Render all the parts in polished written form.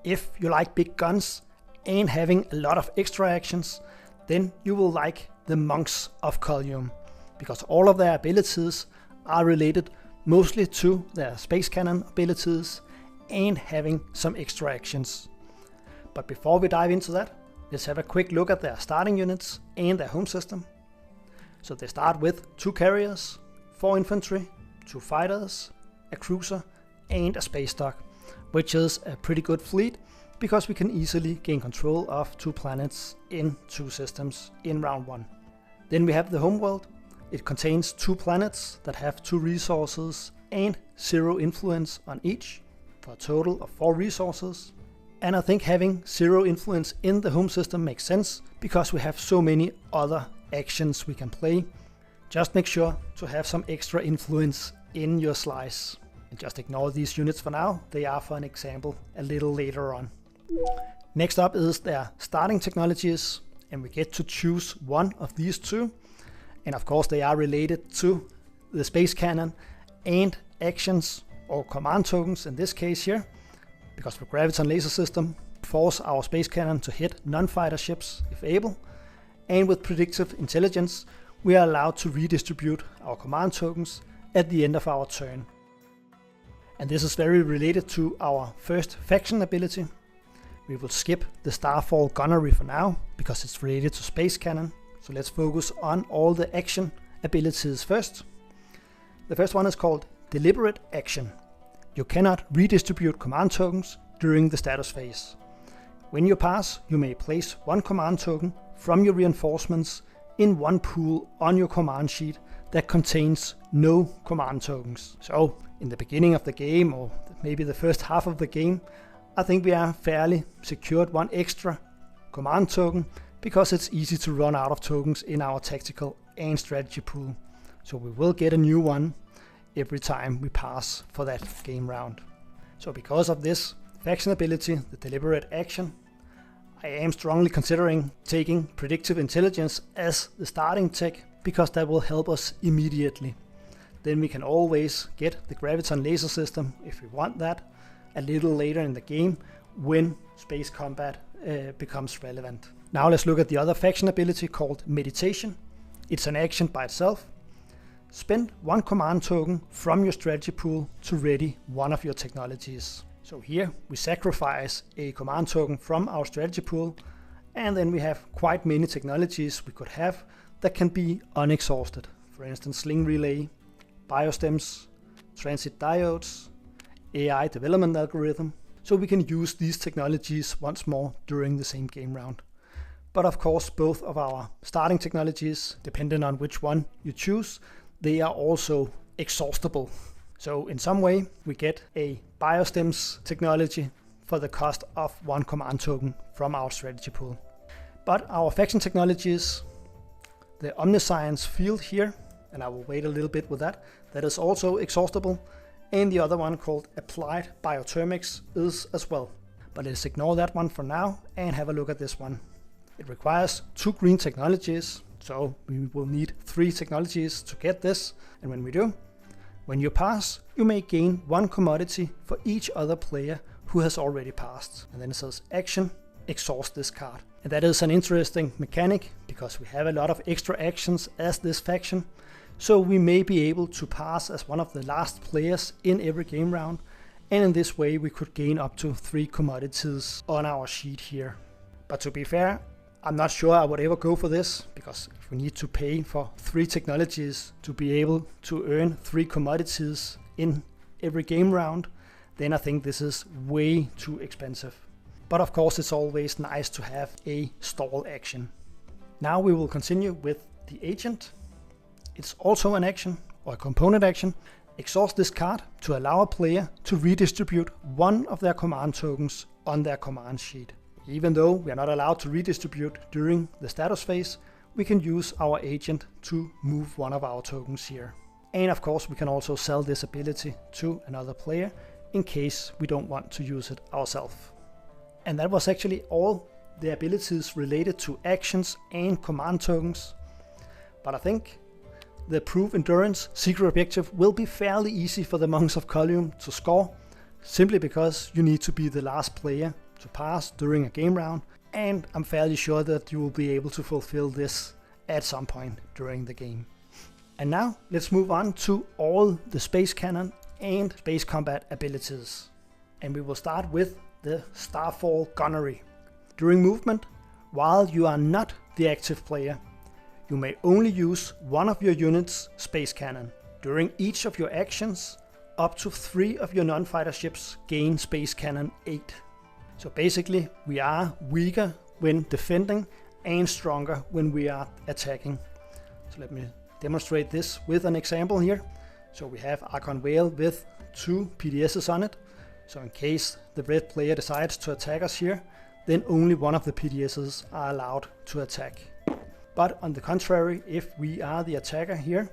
If you like big guns and having a lot of extra actions, then you will like the monks of Kolume, because all of their abilities are related mostly to their space cannon abilities and having some extra actions. But before we dive into that, let's have a quick look at their starting units and their home system. So they start with 2 carriers, 4 infantry, 2 fighters, a cruiser and a space dock, which is a pretty good fleet because we can easily gain control of 2 planets in 2 systems in round 1. Then we have the homeworld. It contains 2 planets that have 2 resources and 0 influence on each, for a total of 4 resources. And I think having 0 influence in the home system makes sense because we have so many other actions we can play. Just make sure to have some extra influence in your slice. And just ignore these units for now, they are for an example a little later on. Next up is their starting technologies, and we get to choose one of these 2. And of course they are related to the space cannon and actions or command tokens in this case here, because the graviton laser system force our space cannon to hit non-fighter ships if able, and with predictive intelligence we are allowed to redistribute our command tokens at the end of our turn. And this is very related to our first faction ability. We will skip the Starfall gunnery for now because it's related to space cannon, so let's focus on all the action abilities first. The first one is called Deliberate Action. You cannot redistribute command tokens during the status phase. When you pass, you may place 1 command token from your reinforcements in one pool on your command sheet that contains no command tokens. So in the beginning of the game, or maybe the first half of the game, I think we are fairly secured 1 extra command token because it's easy to run out of tokens in our tactical and strategy pool. So we will get a new one every time we pass for that game round. So because of this faction ability, the Deliberate Action, I am strongly considering taking Predictive Intelligence as the starting tech because that will help us immediately. Then we can always get the Graviton laser system if we want that a little later in the game when space combat becomes relevant. Now let's look at the other faction ability called Meditation. It's an action by itself. Spend 1 command token from your strategy pool to ready one of your technologies. So here we sacrifice a command token from our strategy pool, and then we have quite many technologies we could have that can be unexhausted. For instance, sling relay, biostems, transit diodes, AI development algorithm. So we can use these technologies once more during the same game round. But of course both of our starting technologies, depending on which one you choose, they are also exhaustible. So in some way we get a biostems technology for the cost of 1 command token from our strategy pool. But our faction technologies, the Omniscience field here, and I will wait a little bit with that, that is also exhaustible, and the other one called Applied Biothermics is as well. But let's ignore that one for now and have a look at this one. It requires 2 green technologies, so we will need 3 technologies to get this, and when we do, when you pass, you may gain 1 commodity for each other player who has already passed. And then it says action, exhaust this card. And that is an interesting mechanic because we have a lot of extra actions as this faction, so we may be able to pass as one of the last players in every game round, and in this way we could gain up to 3 commodities on our sheet here. But to be fair, I'm not sure I would ever go for this, because if we need to pay for 3 technologies to be able to earn 3 commodities in every game round, then I think this is way too expensive. But of course it's always nice to have a stall action. Now we will continue with the agent. It's also an action, or a component action. Exhaust this card to allow a player to redistribute 1 of their command tokens on their command sheet. Even though we are not allowed to redistribute during the status phase, we can use our agent to move 1 of our tokens here. And of course we can also sell this ability to another player in case we don't want to use it ourselves. And that was actually all the abilities related to actions and command tokens. But I think the Prove Endurance secret objective will be fairly easy for the Monks of Kolume to score, simply because you need to be the last player to pass during a game round, and I'm fairly sure that you will be able to fulfill this at some point during the game. And now let's move on to all the space cannon and space combat abilities. And we will start with the Starfall Gunnery. During movement, while you are not the active player, you may only use one of your units' space cannon. During each of your actions, up to 3 of your non-fighter ships gain space cannon 8. So basically, we are weaker when defending and stronger when we are attacking. So let me demonstrate this with an example here. So we have Archon Whale with 2 PDSs on it. So in case the red player decides to attack us here, then only one of the PDSs are allowed to attack. But on the contrary, if we are the attacker here,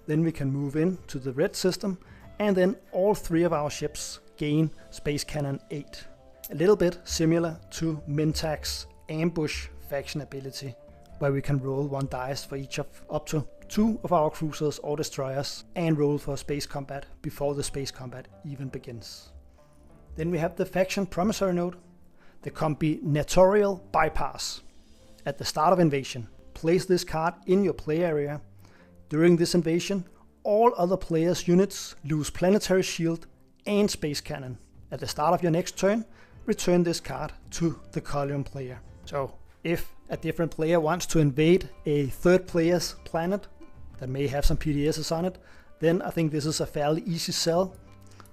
then we can move in to the red system, and then all 3 of our ships gain space cannon 8. A little bit similar to Mentac's ambush faction ability, where we can roll 1 dice for each of up to 2 of our cruisers or destroyers and roll for space combat before the space combat even begins. Then we have the faction promissory note, the combinatorial bypass. At the start of invasion, place this card in your play area. During this invasion, all other players' units lose planetary shield and space cannon. At the start of your next turn, return this card to the Kolume player. So if a different player wants to invade a third player's planet that may have some PDSs on it, then I think this is a fairly easy sell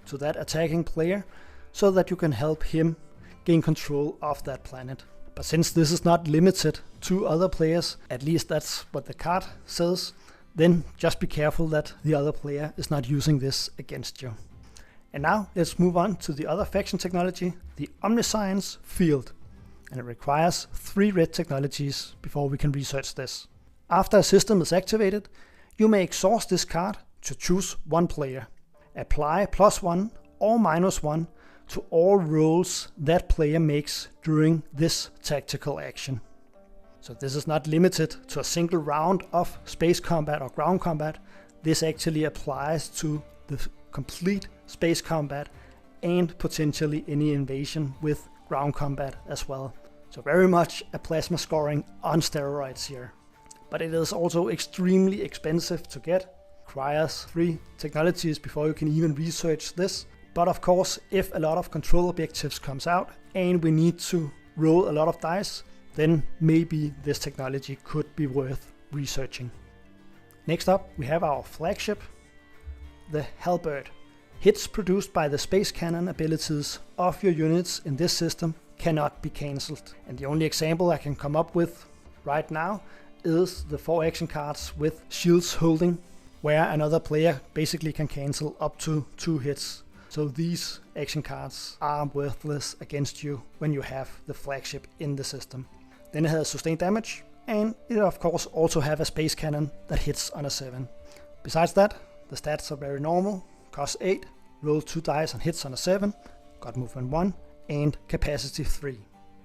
to that attacking player so that you can help him gain control of that planet. But since this is not limited to other players, at least that's what the card says, then just be careful that the other player is not using this against you. And now let's move on to the other faction technology, the Omniscience Field. And it requires 3 red technologies before we can research this. After a system is activated, you may exhaust this card to choose one player. Apply +1 or -1 to all rolls that player makes during this tactical action. So this is not limited to a single round of space combat or ground combat. This actually applies to the complete space combat and potentially any invasion with ground combat as well. So very much a plasma scoring on steroids here. But it is also extremely expensive to get. Requires 3 technologies before you can even research this. But of course, if a lot of control objectives comes out and we need to roll a lot of dice, then maybe this technology could be worth researching. Next up, we have our flagship, the Halberd. Hits produced by the space cannon abilities of your units in this system cannot be cancelled. And the only example I can come up with right now is the 4 action cards with shields holding, where another player basically can cancel up to 2 hits. So these action cards are worthless against you when you have the flagship in the system. Then it has sustained damage, and it of course also have a space cannon that hits on a 7. Besides that, the stats are very normal. Cost 8, roll 2 dice and hits on a 7, got movement 1 and capacity 3.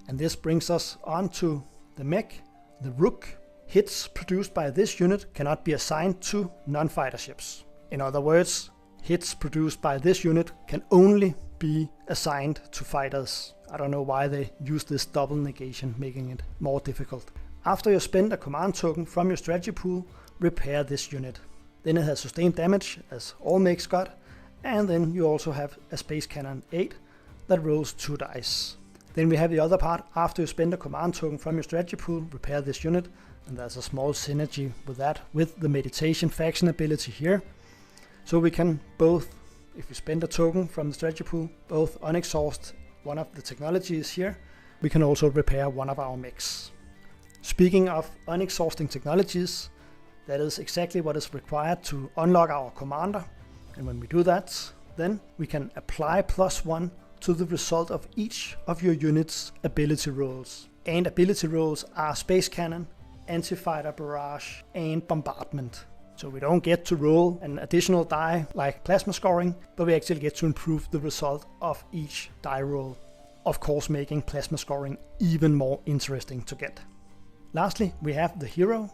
And this brings us on to the mech, the Rook. Hits produced by this unit cannot be assigned to non-fighter ships. In other words, hits produced by this unit can only be assigned to fighters. I don't know why they use this double negation, making it more difficult. After you spend a command token from your strategy pool, repair this unit. Then it has sustained damage, as all mechs got, and then you also have a space cannon 8 that rolls 2 dice. Then we have the other part. After you spend a command token from your strategy pool, repair this unit, and there's a small synergy with that, with the meditation faction ability here. So we can both, if we spend a token from the strategy pool, both unexhaust one of the technologies here, we can also repair one of our mechs. Speaking of unexhausting technologies, that is exactly what is required to unlock our commander. And when we do that, then we can apply +1 to the result of each of your unit's ability rolls. And ability rolls are space cannon, anti-fighter barrage, and bombardment. So we don't get to roll an additional die like plasma scoring, but we actually get to improve the result of each die roll. Of course, making plasma scoring even more interesting to get. Lastly, we have the hero,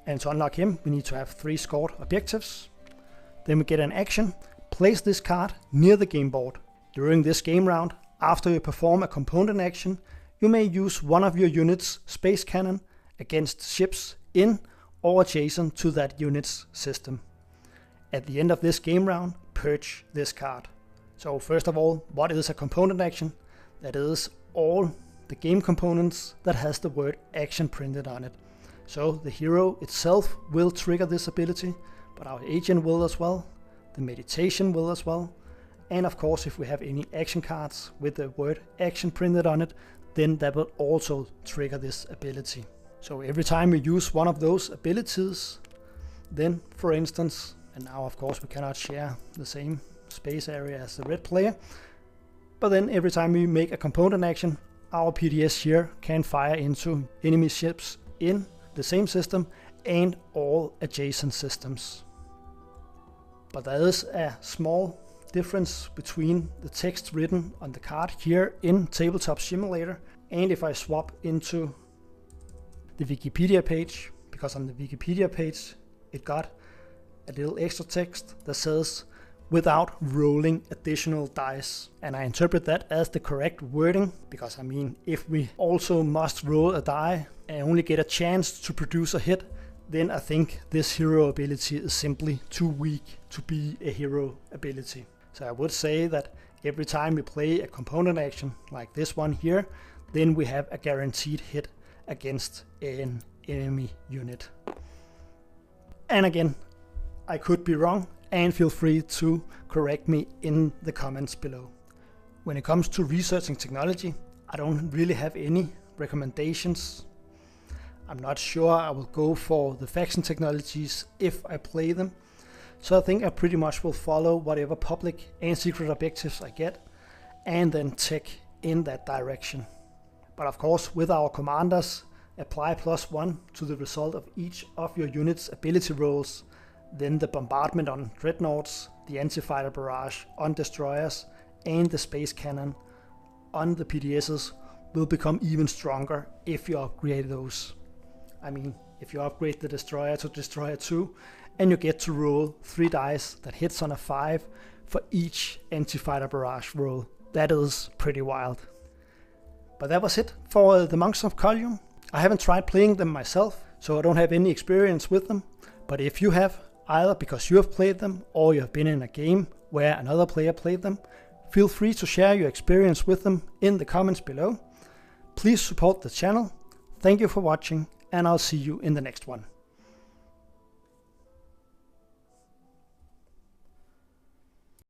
and to unlock him, we need to have 3 scored objectives. Then we get an action. Place this card near the game board. During this game round, After you perform a component action, you may use one of your unit's space cannon against ships in or adjacent to that unit's system. At the end of this game round, purge this card. So first of all, what is a component action? That is all the game components that has the word action printed on it. So the hero itself will trigger this ability, but our agent will as well, the meditation will as well, and of course if we have any action cards with the word action printed on it, then that will also trigger this ability. So every time we use one of those abilities, then for instance, and now of course we cannot share the same space area as the red player, but then every time we make a component action, our PDS here can fire into enemy ships in the same system and all adjacent systems. But there is a small difference between the text written on the card here in Tabletop Simulator and if I swap into the Wikipedia page, because on the Wikipedia page it got a little extra text that says without rolling additional dice, and I interpret that as the correct wording, because I mean if we also must roll a die and only get a chance to produce a hit, then I think this hero ability is simply too weak to be a hero ability. So I would say that every time we play a component action like this one here, then we have a guaranteed hit against an enemy unit. And again, I could be wrong, and feel free to correct me in the comments below. When it comes to researching technology, I don't really have any recommendations. I'm not sure I will go for the faction technologies if I play them, so I think I pretty much will follow whatever public and secret objectives I get and then tech in that direction. But of course, with our commanders, apply +1 to the result of each of your unit's ability rolls, then the bombardment on dreadnoughts, the anti-fighter barrage on destroyers, and the space cannon on the PDSs will become even stronger if you upgrade those. I mean, if you upgrade the destroyer to destroyer 2 and you get to roll 3 dice that hits on a 5 for each anti-fighter barrage roll, that is pretty wild. But that was it for the Monks of Kolume. I haven't tried playing them myself, so I don't have any experience with them, but if you have, either because you have played them or you have been in a game where another player played them, feel free to share your experience with them in the comments below. Please support the channel. Thank you for watching, and I'll see you in the next one.